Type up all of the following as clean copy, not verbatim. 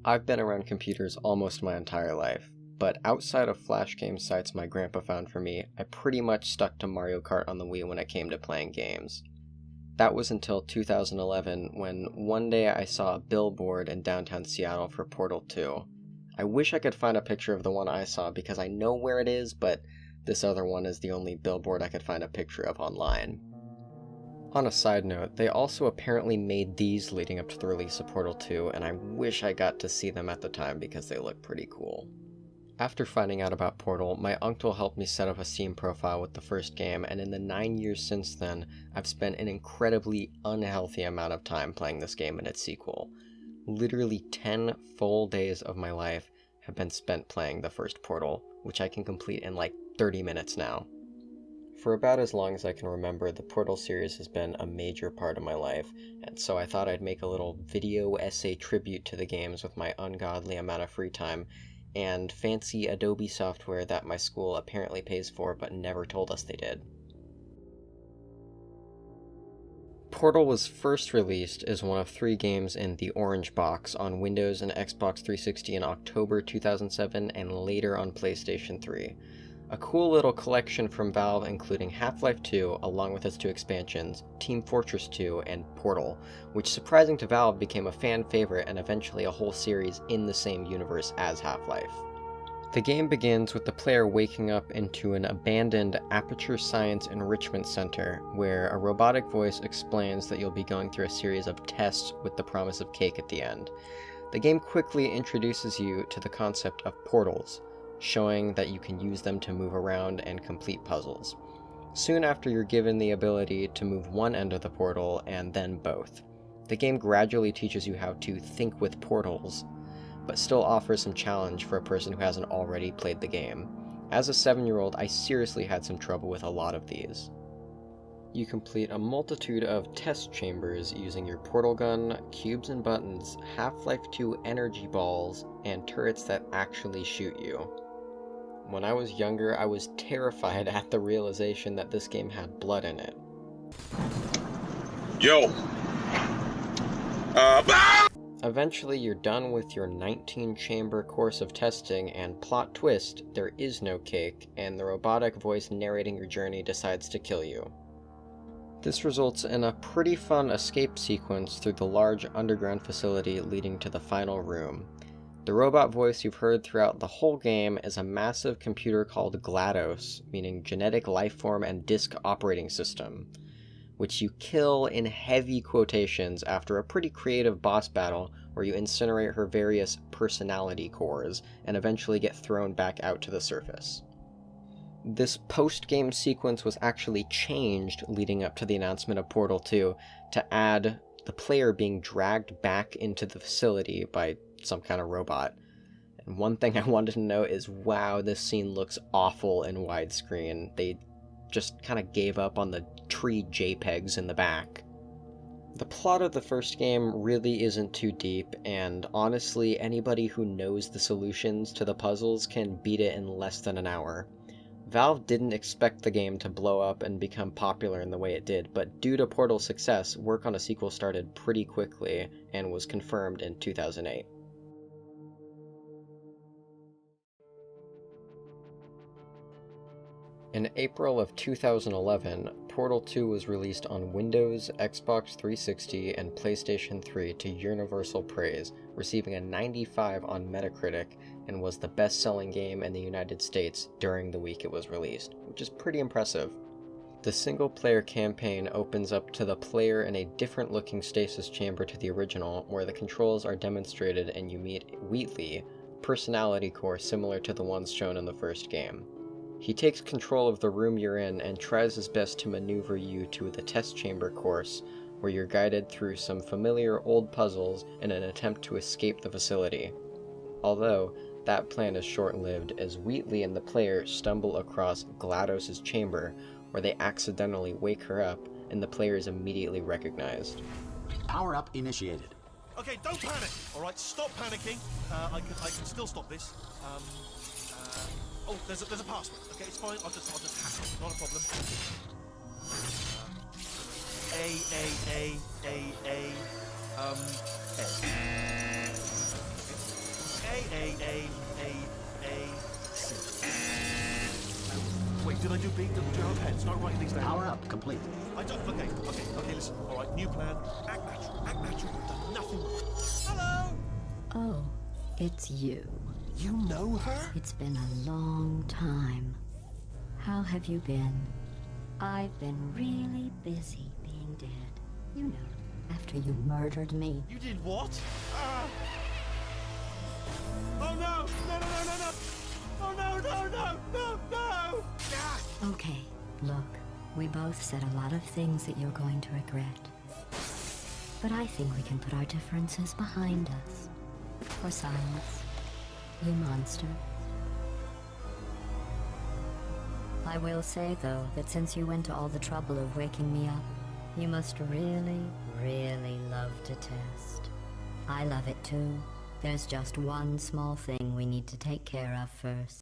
I've been around computers almost my entire life, but outside of flash game sites my grandpa found for me, I pretty much stuck to Mario Kart on the Wii when it came to playing games. That was until 2011, when one day I saw a billboard in downtown Seattle for Portal 2. I wish I could find a picture of the one I saw because I know where it is, but this other one is the only billboard I could find a picture of online. On a side note, they also apparently made these leading up to the release of Portal 2, and I wish I got to see them at the time because they look pretty cool. After finding out about Portal, my uncle helped me set up a Steam profile with the first game, and in the 9 years since then, I've spent an incredibly unhealthy amount of time playing this game and its sequel. Literally 10 full days of my life have been spent playing the first Portal, which I can complete in like 30 minutes now. For about as long as I can remember, the Portal series has been a major part of my life, and so I thought I'd make a little video essay tribute to the games with my ungodly amount of free time, and fancy Adobe software that my school apparently pays for but never told us they did. Portal was first released as one of 3 games in the Orange Box on Windows and Xbox 360 in October 2007 and later on PlayStation 3. A cool little collection from Valve including Half-Life 2 along with its 2 expansions, Team Fortress 2 and Portal, which surprising to Valve became a fan favorite and eventually a whole series in the same universe as Half-Life. The game begins with the player waking up into an abandoned Aperture Science Enrichment Center, where a robotic voice explains that you'll be going through a series of tests with the promise of cake at the end. The game quickly introduces you to the concept of portals, showing that you can use them to move around and complete puzzles. Soon after, you're given the ability to move one end of the portal and then both. The game gradually teaches you how to think with portals, but still offers some challenge for a person who hasn't already played the game. As a 7-year-old, I seriously had some trouble with a lot of these. You complete a multitude of test chambers using your portal gun, cubes and buttons, Half-Life 2 energy balls, and turrets that actually shoot you. When I was younger, I was terrified at the realization that this game had blood in it. Yo! Eventually, you're done with your 19-chamber course of testing, and plot twist, there is no cake, and the robotic voice narrating your journey decides to kill you. This results in a pretty fun escape sequence through the large underground facility leading to the final room. The robot voice you've heard throughout the whole game is a massive computer called GLaDOS, meaning Genetic Lifeform and Disk Operating System, which you kill in heavy quotations after a pretty creative boss battle where you incinerate her various personality cores and eventually get thrown back out to the surface. This post-game sequence was actually changed leading up to the announcement of Portal 2 to add the player being dragged back into the facility by some kind of robot. And one thing I wanted to note is, wow, this scene looks awful in widescreen. They just kind of gave up on the tree JPEGs in the back. The plot of the first game really isn't too deep, and honestly, anybody who knows the solutions to the puzzles can beat it in less than an hour. Valve didn't expect the game to blow up and become popular in the way it did, but due to Portal's success, work on a sequel started pretty quickly and was confirmed in 2008. In April of 2011, Portal 2 was released on Windows, Xbox 360, and PlayStation 3 to universal praise, receiving a 95 on Metacritic, and was the best-selling game in the United States during the week it was released, which is pretty impressive. The single-player campaign opens up to the player in a different-looking stasis chamber to the original, where the controls are demonstrated and you meet Wheatley, personality core similar to the ones shown in the first game. He takes control of the room you're in and tries his best to maneuver you to the test chamber course, where you're guided through some familiar old puzzles in an attempt to escape the facility. Although, that plan is short-lived as Wheatley and the player stumble across GLaDOS' chamber, where they accidentally wake her up, and the player is immediately recognized. Power-up initiated. Okay, don't panic. All right, stop panicking. I can still stop this. Oh, there's a password. Okay, it's fine. I'll just hack it. Not a problem. A. A-A-A-A-A-C. Wait, did I do B? Do you have a pen? Start writing these down. Power up complete. I don't. Okay, listen. All right, new plan. Act natural. You've done nothing wrong. Hello? Oh, it's you. You know her? It's been a long time. How have you been? I've been really busy being dead. You know, after you murdered me. You did what? Oh no! No! Oh no! Ah! Okay, look, we both said a lot of things that you're going to regret. But I think we can put our differences behind us. For silence, you monster. I will say, though, that since you went to all the trouble of waking me up, you must really, really love to test. I love it too. There's just one small thing we need to take care of first.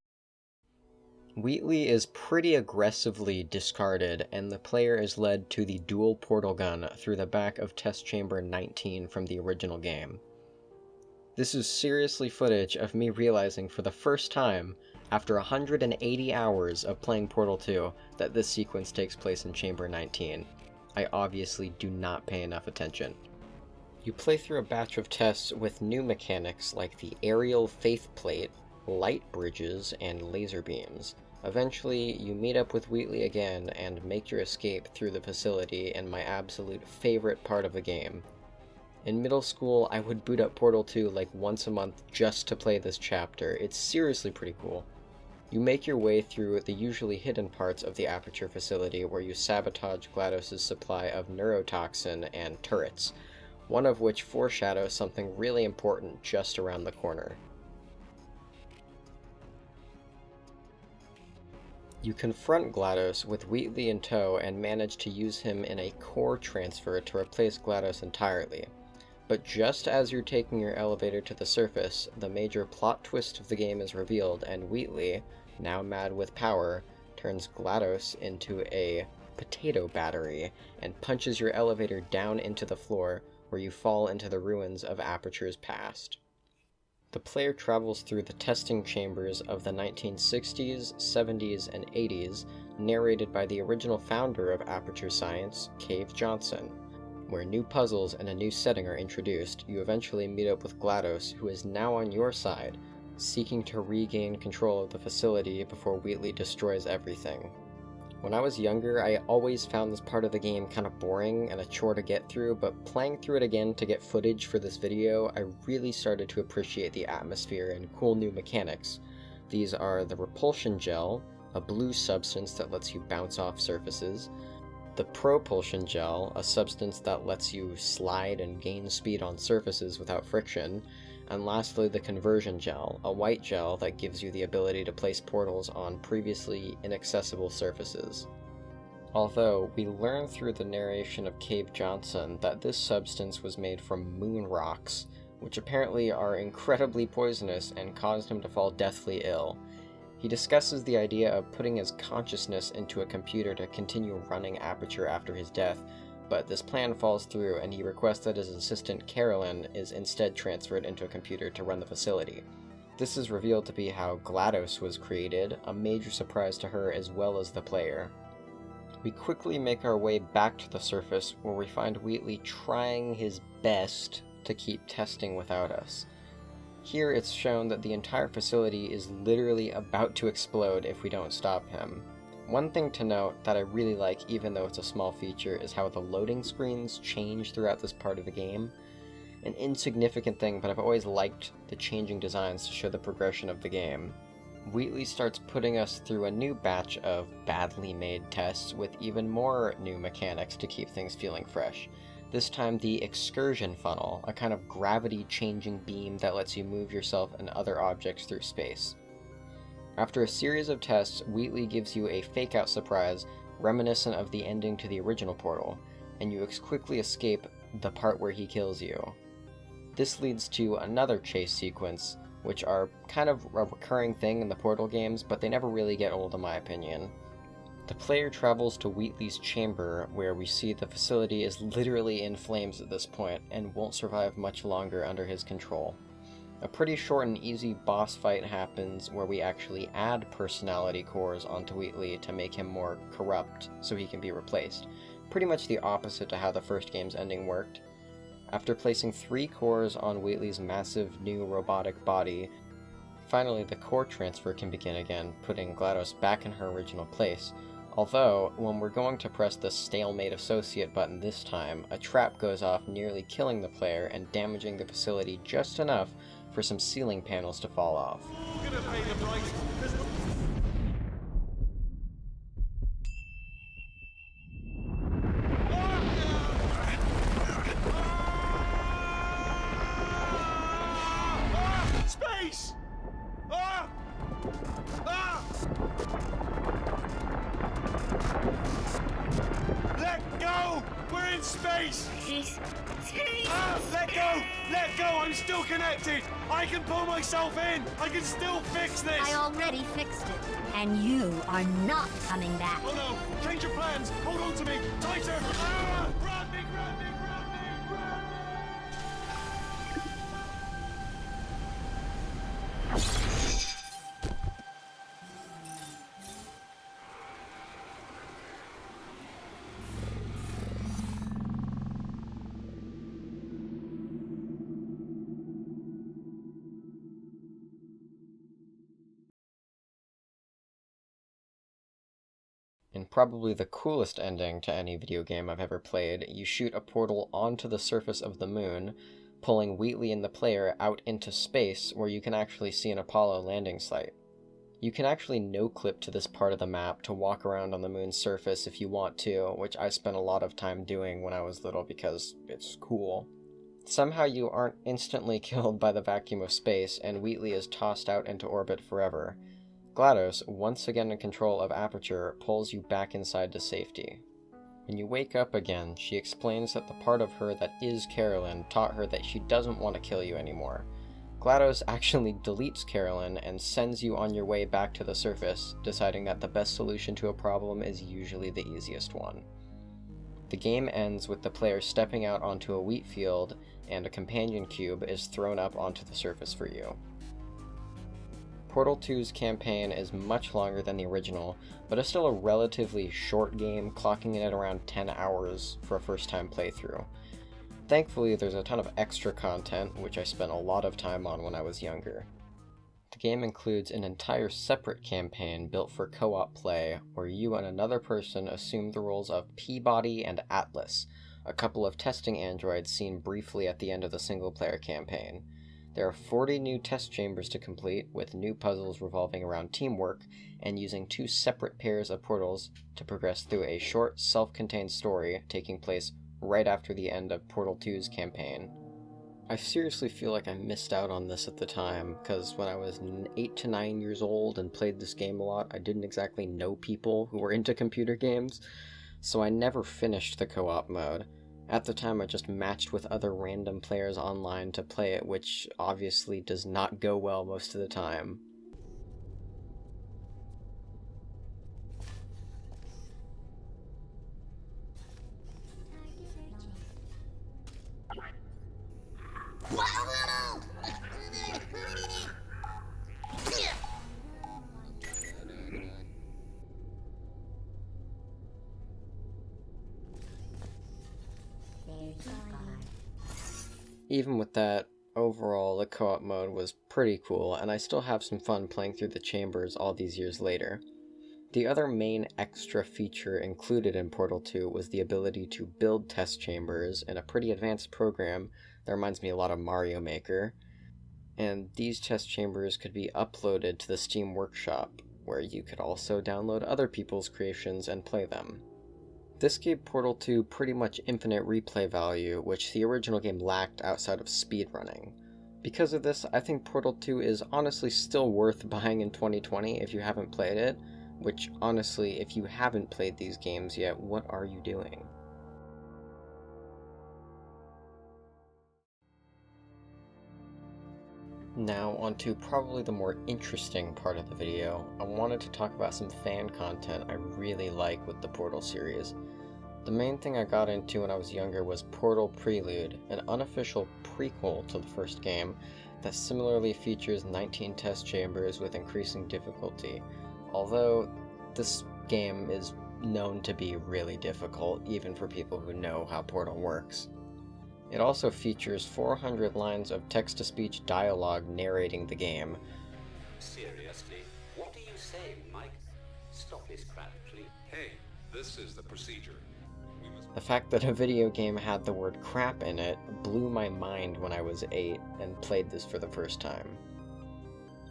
Wheatley is pretty aggressively discarded, and the player is led to the dual portal gun through the back of Test Chamber 19 from the original game. This is seriously footage of me realizing for the first time, after 180 hours of playing Portal 2, that this sequence takes place in Chamber 19. I obviously do not pay enough attention. You play through a batch of tests with new mechanics like the aerial faith plate, light bridges, and laser beams. Eventually, you meet up with Wheatley again and make your escape through the facility in my absolute favorite part of the game. In middle school, I would boot up Portal 2 like once a month just to play this chapter. It's seriously pretty cool. You make your way through the usually hidden parts of the Aperture facility where you sabotage GLaDOS' supply of neurotoxin and turrets, one of which foreshadows something really important just around the corner. You confront GLaDOS with Wheatley in tow and manage to use him in a core transfer to replace GLaDOS entirely. But just as you're taking your elevator to the surface, the major plot twist of the game is revealed, and Wheatley, now mad with power, turns GLaDOS into a potato battery and punches your elevator down into the floor, where you fall into the ruins of Aperture's past. The player travels through the testing chambers of the 1960s, 70s, and 80s, narrated by the original founder of Aperture Science, Cave Johnson. Where new puzzles and a new setting are introduced, you eventually meet up with GLaDOS, who is now on your side, seeking to regain control of the facility before Wheatley destroys everything. When I was younger, I always found this part of the game kind of boring and a chore to get through, but playing through it again to get footage for this video, I really started to appreciate the atmosphere and cool new mechanics. These are the repulsion gel, a blue substance that lets you bounce off surfaces, the propulsion gel, a substance that lets you slide and gain speed on surfaces without friction, and lastly the conversion gel, a white gel that gives you the ability to place portals on previously inaccessible surfaces. Although, we learn through the narration of Cave Johnson that this substance was made from moon rocks, which apparently are incredibly poisonous and caused him to fall deathly ill. He discusses the idea of putting his consciousness into a computer to continue running Aperture after his death, but this plan falls through and he requests that his assistant Carolyn is instead transferred into a computer to run the facility. This is revealed to be how GLaDOS was created, a major surprise to her as well as the player. We quickly make our way back to the surface where we find Wheatley trying his best to keep testing without us. Here it's shown that the entire facility is literally about to explode if we don't stop him. One thing to note that I really like, even though it's a small feature, is how the loading screens change throughout this part of the game. An insignificant thing, but I've always liked the changing designs to show the progression of the game. Wheatley starts putting us through a new batch of badly made tests with even more new mechanics to keep things feeling fresh. This time the excursion funnel, a kind of gravity-changing beam that lets you move yourself and other objects through space. After a series of tests, Wheatley gives you a fake-out surprise reminiscent of the ending to the original Portal, and you quickly escape the part where he kills you. This leads to another chase sequence, which are kind of a recurring thing in the Portal games, but they never really get old in my opinion. The player travels to Wheatley's chamber, where we see the facility is literally in flames at this point, and won't survive much longer under his control. A pretty short and easy boss fight happens where we actually add personality cores onto Wheatley to make him more corrupt so he can be replaced. Pretty much the opposite to how the first game's ending worked. After placing 3 cores on Wheatley's massive new robotic body, finally the core transfer can begin again, putting GLaDOS back in her original place. Although, when we're going to press the Stalemate Associate button this time, a trap goes off, nearly killing the player and damaging the facility just enough for some ceiling panels to fall off. Space! Ah! Ah! Let go! We're in space! Space. Ah! Let go! Let go! I'm still connected! I can pull myself in! I can still fix this! I already fixed it. And you are not coming back. Oh no! Change your plans! Hold on to me! Tighter! Ah! Grab me! Grab me! Grab me! Grab me! In probably the coolest ending to any video game I've ever played, you shoot a portal onto the surface of the moon, pulling Wheatley and the player out into space where you can actually see an Apollo landing site. You can actually no-clip to this part of the map to walk around on the moon's surface if you want to, which I spent a lot of time doing when I was little because it's cool. Somehow you aren't instantly killed by the vacuum of space, and Wheatley is tossed out into orbit forever. GLaDOS, once again in control of Aperture, pulls you back inside to safety. When you wake up again, she explains that the part of her that is Carolyn taught her that she doesn't want to kill you anymore. GLaDOS actually deletes Carolyn and sends you on your way back to the surface, deciding that the best solution to a problem is usually the easiest one. The game ends with the player stepping out onto a wheat field, and a companion cube is thrown up onto the surface for you. Portal 2's campaign is much longer than the original, but is still a relatively short game, clocking in at around 10 hours for a first-time playthrough. Thankfully, there's a ton of extra content, which I spent a lot of time on when I was younger. The game includes an entire separate campaign built for co-op play, where you and another person assume the roles of Peabody and Atlas, a couple of testing androids seen briefly at the end of the single-player campaign. There are 40 new test chambers to complete, with new puzzles revolving around teamwork, and using 2 separate pairs of portals to progress through a short, self-contained story taking place right after the end of Portal 2's campaign. I seriously feel like I missed out on this at the time, because when I was 8 to 9 years old and played this game a lot, I didn't exactly know people who were into computer games, so I never finished the co-op mode. At the time, I just matched with other random players online to play it, which obviously does not go well most of the time. Even with that, overall the co-op mode was pretty cool, and I still have some fun playing through the chambers all these years later. The other main extra feature included in Portal 2 was the ability to build test chambers in a pretty advanced program that reminds me a lot of Mario Maker, and these test chambers could be uploaded to the Steam Workshop, where you could also download other people's creations and play them. This gave Portal 2 pretty much infinite replay value, which the original game lacked outside of speedrunning. Because of this, I think Portal 2 is honestly still worth buying in 2020 if you haven't played it, which honestly, if you haven't played these games yet, what are you doing? Now, onto probably the more interesting part of the video. I wanted to talk about some fan content I really like with the Portal series. The main thing I got into when I was younger was Portal Prelude, an unofficial prequel to the first game that similarly features 19 test chambers with increasing difficulty, although this game is known to be really difficult, even for people who know how Portal works. It also features 400 lines of text-to-speech dialogue narrating the game. Seriously, what are you saying, Mike? Stop this crap, please. Hey, this is the procedure. We must... The fact that a video game had the word crap in it blew my mind when I was 8 and played this for the first time.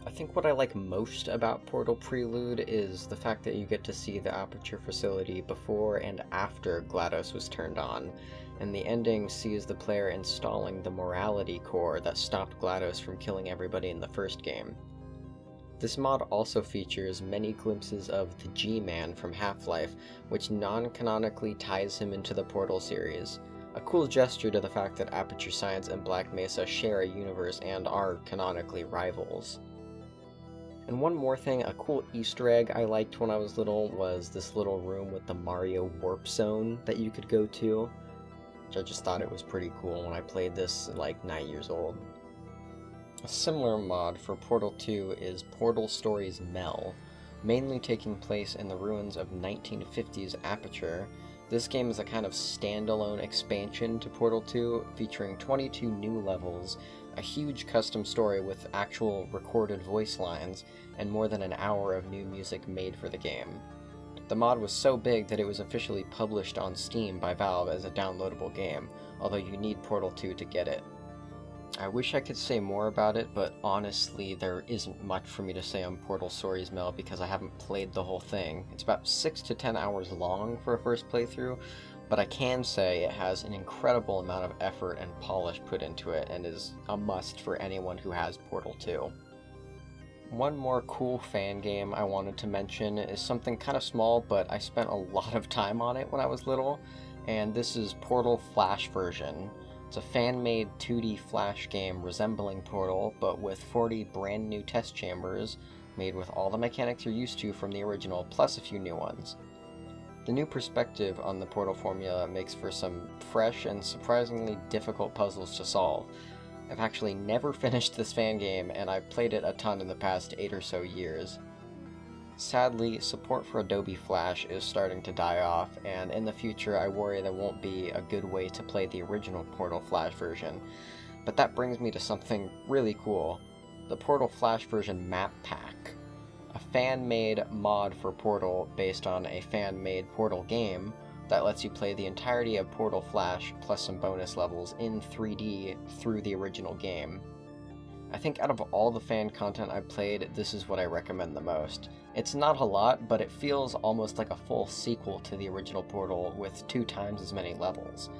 I think what I like most about Portal Prelude is the fact that you get to see the Aperture facility before and after GLaDOS was turned on, and the ending sees the player installing the morality core that stopped GLaDOS from killing everybody in the first game. This mod also features many glimpses of the G-Man from Half-Life, which non-canonically ties him into the Portal series, a cool gesture to the fact that Aperture Science and Black Mesa share a universe and are canonically rivals. And one more thing, a cool Easter egg I liked when I was little was this little room with the Mario Warp Zone that you could go to. I just thought it was pretty cool when I played this at like 9 years old. A similar mod for Portal 2 is Portal Stories Mel, mainly taking place in the ruins of 1950s Aperture. This game is a kind of standalone expansion to Portal 2, featuring 22 new levels, a huge custom story with actual recorded voice lines, and more than an hour of new music made for the game. The mod was so big that it was officially published on Steam by Valve as a downloadable game, although you need Portal 2 to get it. I wish I could say more about it, but honestly there isn't much for me to say on Portal Stories Mel because I haven't played the whole thing. It's about 6 to 10 hours long for a first playthrough, but I can say it has an incredible amount of effort and polish put into it and is a must for anyone who has Portal 2. One more cool fan game I wanted to mention is something kind of small, but I spent a lot of time on it when I was little, and this is Portal Flash version. It's a fan-made 2D Flash game resembling Portal, but with 40 brand new test chambers, made with all the mechanics you're used to from the original, plus a few new ones. The new perspective on the Portal formula makes for some fresh and surprisingly difficult puzzles to solve. I've actually never finished this fan game, and I've played it a ton in the past 8 or so years. Sadly, support for Adobe Flash is starting to die off, and in the future I worry there won't be a good way to play the original Portal Flash version. But that brings me to something really cool, the Portal Flash version map pack. A fan-made mod for Portal based on a fan-made Portal game that lets you play the entirety of Portal Flash plus some bonus levels in 3D through the original game. I think out of all the fan content I've played, this is what I recommend the most. It's not a lot, but it feels almost like a full sequel to the original Portal with 2 times as many levels.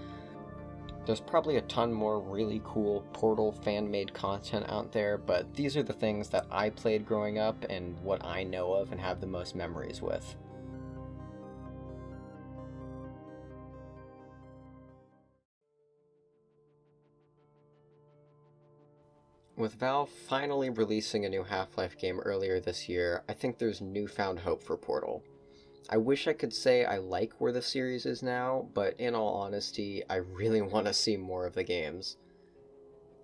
There's probably a ton more really cool Portal fan-made content out there, but these are the things that I played growing up and what I know of and have the most memories with. With Valve finally releasing a new Half-Life game earlier this year, I think there's newfound hope for Portal. I wish I could say I like where the series is now, but in all honesty, I really want to see more of the games.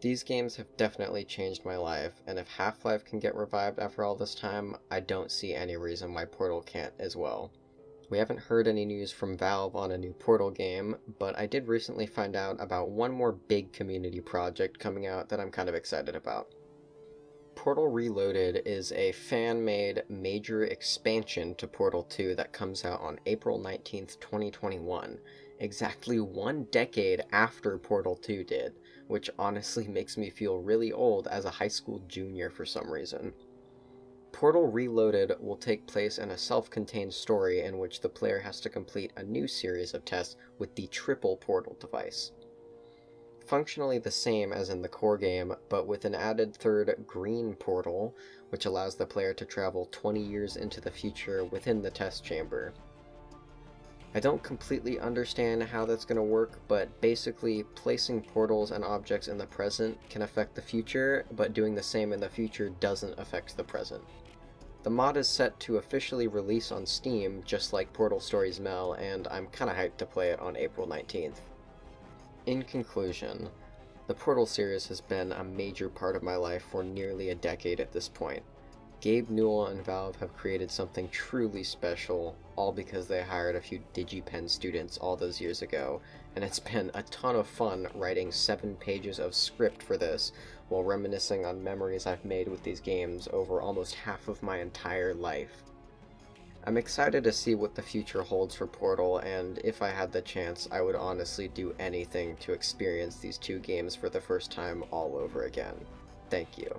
These games have definitely changed my life, and if Half-Life can get revived after all this time, I don't see any reason why Portal can't as well. We haven't heard any news from Valve on a new Portal game, but I did recently find out about one more big community project coming out that I'm kind of excited about. Portal Reloaded is a fan-made major expansion to Portal 2 that comes out on April 19th, 2021, exactly 1 decade after Portal 2 did, which honestly makes me feel really old as a high school junior for some reason. Portal Reloaded will take place in a self-contained story in which the player has to complete a new series of tests with the triple portal device. Functionally the same as in the core game, but with an added third green portal, which allows the player to travel 20 years into the future within the test chamber. I don't completely understand how that's going to work, but basically placing portals and objects in the present can affect the future, but doing the same in the future doesn't affect the present. The mod is set to officially release on Steam, just like Portal Stories Mel, and I'm kinda hyped to play it on April 19th. In conclusion, The Portal series has been a major part of my life for nearly a decade at this point. Gabe Newell and Valve have created something truly special, all because they hired a few DigiPen students all those years ago, and it's been a ton of fun writing 7 pages of script for this, while reminiscing on memories I've made with these games over almost half of my entire life. I'm excited to see what the future holds for Portal, and if I had the chance, I would honestly do anything to experience these 2 games for the first time all over again. Thank you.